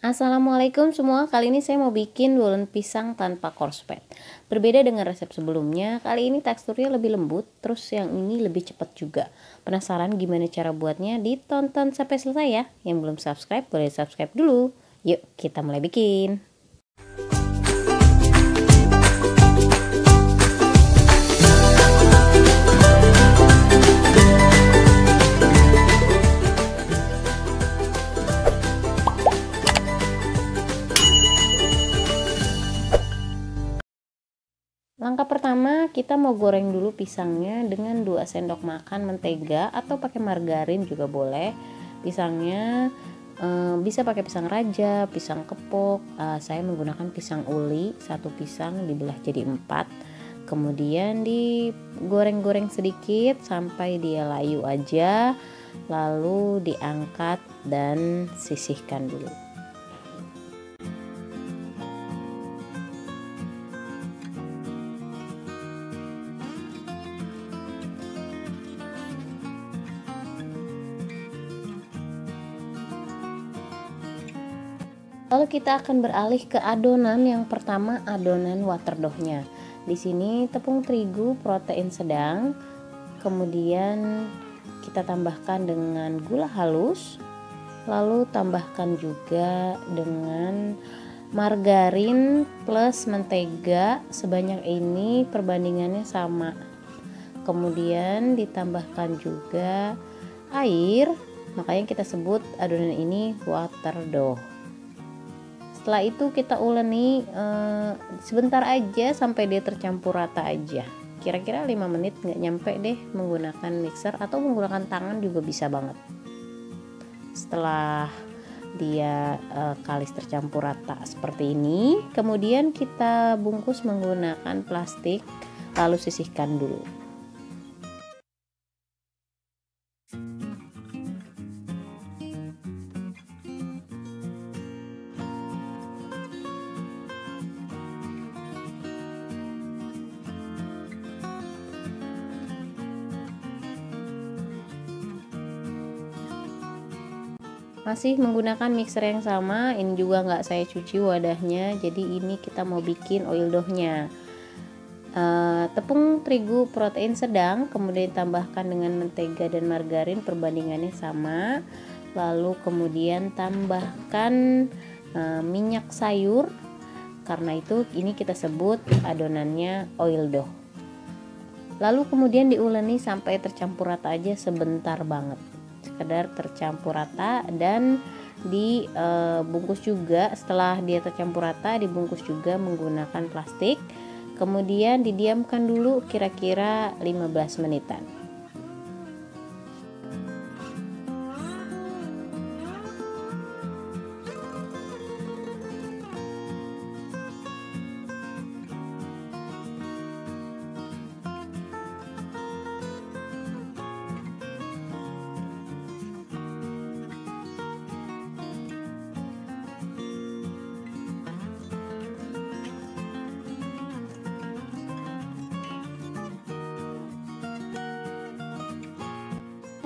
Assalamualaikum semua, kali ini saya mau bikin bolen pisang tanpa korslet. Berbeda dengan resep sebelumnya, kali ini teksturnya lebih lembut, terus yang ini lebih cepat juga. Penasaran gimana cara buatnya? Ditonton sampai selesai ya. Yang belum subscribe boleh subscribe dulu. Yuk kita mulai bikin. Langkah pertama, kita mau goreng dulu pisangnya dengan 2 sendok makan mentega atau pakai margarin juga boleh. Pisangnya bisa pakai pisang raja, pisang kepok. Saya menggunakan pisang uli, satu pisang dibelah jadi 4. Kemudian digoreng-goreng sedikit sampai dia layu aja, lalu diangkat dan sisihkan dulu. Lalu kita akan beralih ke adonan. Yang pertama, adonan waterdough-nya. Di sini tepung terigu protein sedang, kemudian kita tambahkan dengan gula halus, lalu tambahkan juga dengan margarin plus mentega. Sebanyak ini perbandingannya sama. Kemudian ditambahkan juga air, makanya kita sebut adonan ini waterdough. Setelah itu kita uleni sebentar aja sampai dia tercampur rata aja. Kira-kira 5 menit, nggak nyampe deh, menggunakan mixer atau menggunakan tangan juga bisa banget. Setelah dia kalis tercampur rata seperti ini, kemudian kita bungkus menggunakan plastik lalu sisihkan dulu. Masih menggunakan mixer yang sama, ini juga nggak saya cuci wadahnya, jadi ini kita mau bikin oil dough-nya. Tepung terigu protein sedang, kemudian ditambahkan dengan mentega dan margarin, perbandingannya sama. Lalu kemudian tambahkan minyak sayur, karena itu ini kita sebut adonannya oil dough. Lalu kemudian diuleni sampai tercampur rata aja, sebentar banget, sekedar tercampur rata, dan dibungkus juga. Setelah dia tercampur rata, dibungkus juga menggunakan plastik, kemudian didiamkan dulu kira-kira 15 menitan.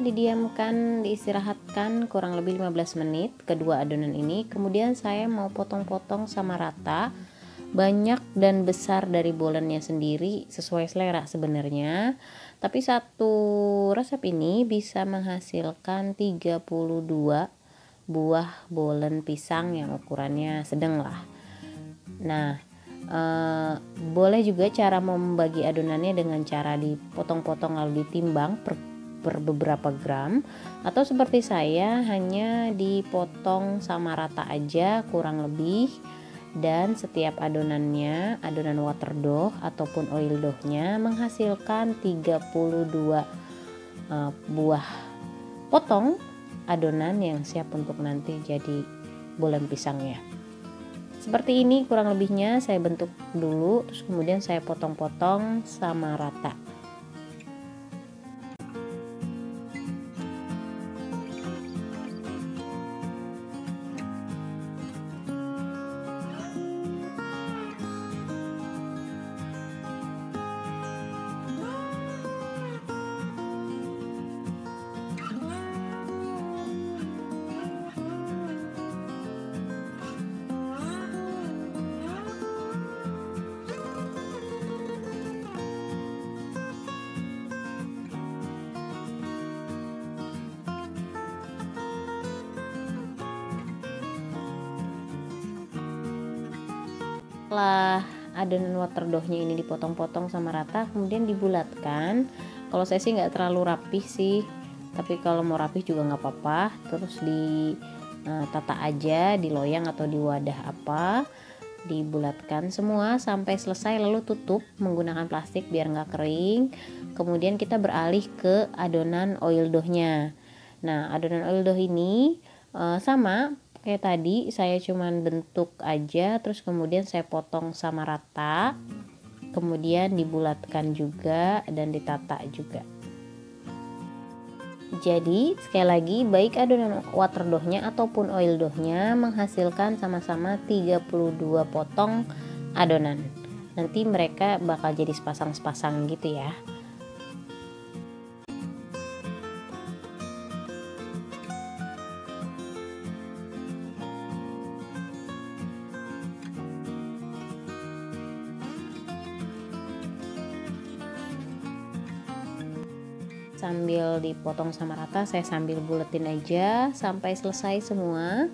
Didiamkan, diistirahatkan kurang lebih 15 menit kedua adonan ini. Kemudian saya mau potong-potong sama rata, banyak dan besar dari bolennya sendiri sesuai selera sebenarnya. Tapi satu resep ini bisa menghasilkan 32 buah bolen pisang yang ukurannya sedang lah. Nah, boleh juga cara membagi adonannya dengan cara dipotong-potong lalu ditimbang per beberapa gram, atau seperti saya hanya dipotong sama rata aja kurang lebih. Dan setiap adonannya, adonan waterdough ataupun oil dough-nya menghasilkan 32 buah potong adonan yang siap untuk nanti jadi bolen pisangnya. Seperti ini kurang lebihnya saya bentuk dulu, terus kemudian saya potong-potong sama rata. Setelah adonan waterdough-nya ini dipotong-potong sama rata, kemudian dibulatkan. Kalau saya sih nggak terlalu rapih sih, tapi kalau mau rapih juga nggak apa-apa. Terus ditata aja di loyang atau di wadah apa, dibulatkan semua sampai selesai, lalu tutup menggunakan plastik biar nggak kering. Kemudian kita beralih ke adonan oil dough-nya. Nah, adonan oil dough ini sama kayak tadi, saya cuman bentuk aja, terus kemudian saya potong sama rata, kemudian dibulatkan juga dan ditata juga. Jadi sekali lagi, baik adonan waterdough-nya ataupun oil dough-nya menghasilkan sama-sama 32 potong adonan. Nanti mereka bakal jadi sepasang-sepasang gitu ya. Sambil dipotong sama rata, saya sambil buletin aja sampai selesai semua.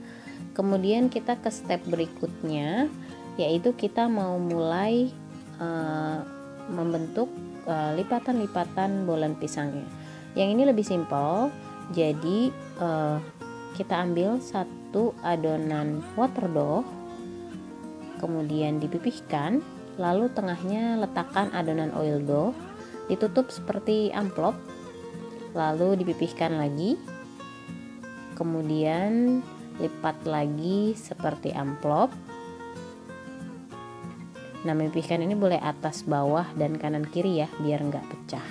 Kemudian kita ke step berikutnya, yaitu kita mau mulai membentuk lipatan-lipatan bolen pisangnya. Yang ini lebih simpel. Jadi kita ambil satu adonan waterdough, kemudian dipipihkan, lalu tengahnya letakkan adonan oil dough, ditutup seperti amplop, lalu dipipihkan lagi, kemudian lipat lagi seperti amplop. Nah, memipihkan ini boleh atas bawah dan kanan kiri ya, biar nggak pecah.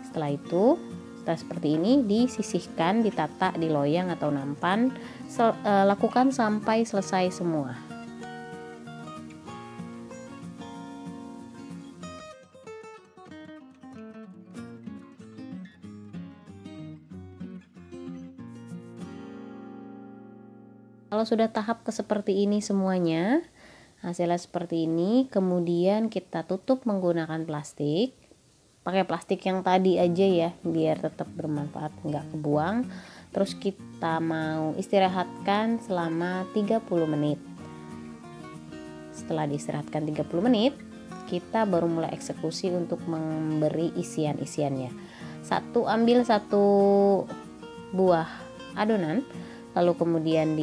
Setelah itu, setelah seperti ini, disisihkan, ditata di loyang atau nampan. Lakukan sampai selesai semua. Kalau sudah tahap seperti ini semuanya, hasilnya seperti ini, kemudian kita tutup menggunakan plastik. Pakai plastik yang tadi aja ya, biar tetap bermanfaat, nggak kebuang. Terus kita mau istirahatkan selama 30 menit. Setelah diistirahatkan 30 menit, kita baru mulai eksekusi untuk memberi isian-isiannya. Ambil satu buah adonan, lalu kemudian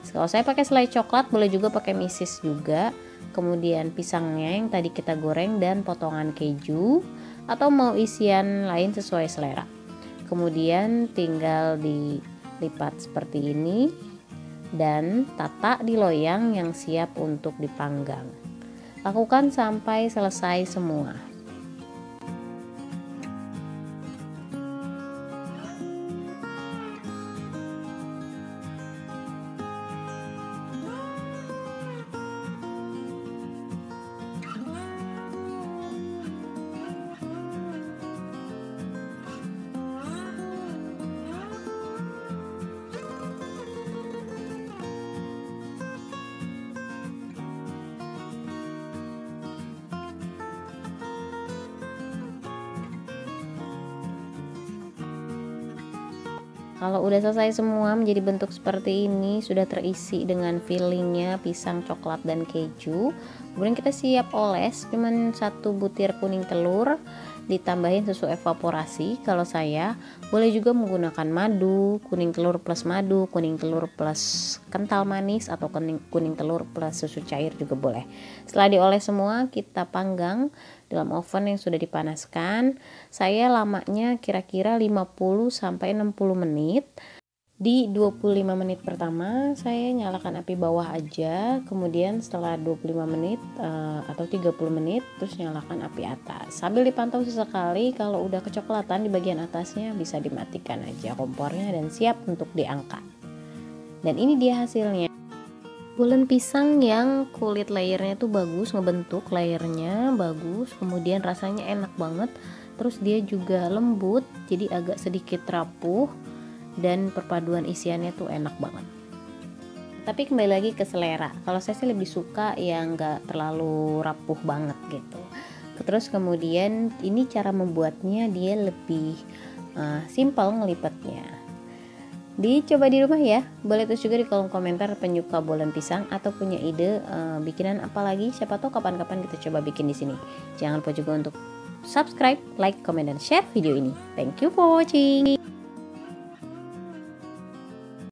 kalau saya pakai selai coklat, boleh juga pakai meses juga. Kemudian pisangnya yang tadi kita goreng dan potongan keju, atau mau isian lain sesuai selera. Kemudian tinggal dilipat seperti ini dan tata di loyang yang siap untuk dipanggang. Lakukan sampai selesai semua. Kalau udah selesai semua menjadi bentuk seperti ini, sudah terisi dengan fillingnya pisang, coklat, dan keju. Kemudian kita siap oles, cuman 1 butir kuning telur, ditambahin susu evaporasi. Kalau saya boleh juga menggunakan madu, kuning telur plus madu, kuning telur plus kental manis, atau kuning telur plus susu cair juga boleh. Setelah dioles semua, kita panggang dalam oven yang sudah dipanaskan. Saya lamanya kira-kira 50-60 menit. Di 25 menit pertama saya nyalakan api bawah aja, kemudian setelah 25 menit atau 30 menit terus nyalakan api atas. Sambil dipantau sesekali, kalau udah kecoklatan di bagian atasnya bisa dimatikan aja kompornya dan siap untuk diangkat. Dan ini dia hasilnya. Bolen pisang yang kulit layernya tuh bagus, ngebentuk layernya bagus, kemudian rasanya enak banget, terus dia juga lembut, jadi agak sedikit rapuh, dan perpaduan isiannya tuh enak banget. Tapi kembali lagi ke selera, kalau saya sih lebih suka yang gak terlalu rapuh banget gitu. Terus kemudian ini cara membuatnya, dia lebih simpel ngelipetnya. Dicoba di rumah ya. Boleh tulis juga di kolom komentar penyuka bolen pisang atau punya ide bikinan apa lagi. Siapa tahu kapan-kapan kita coba bikin di sini. Jangan lupa juga untuk subscribe, like, comment, dan share video ini. Thank you for watching.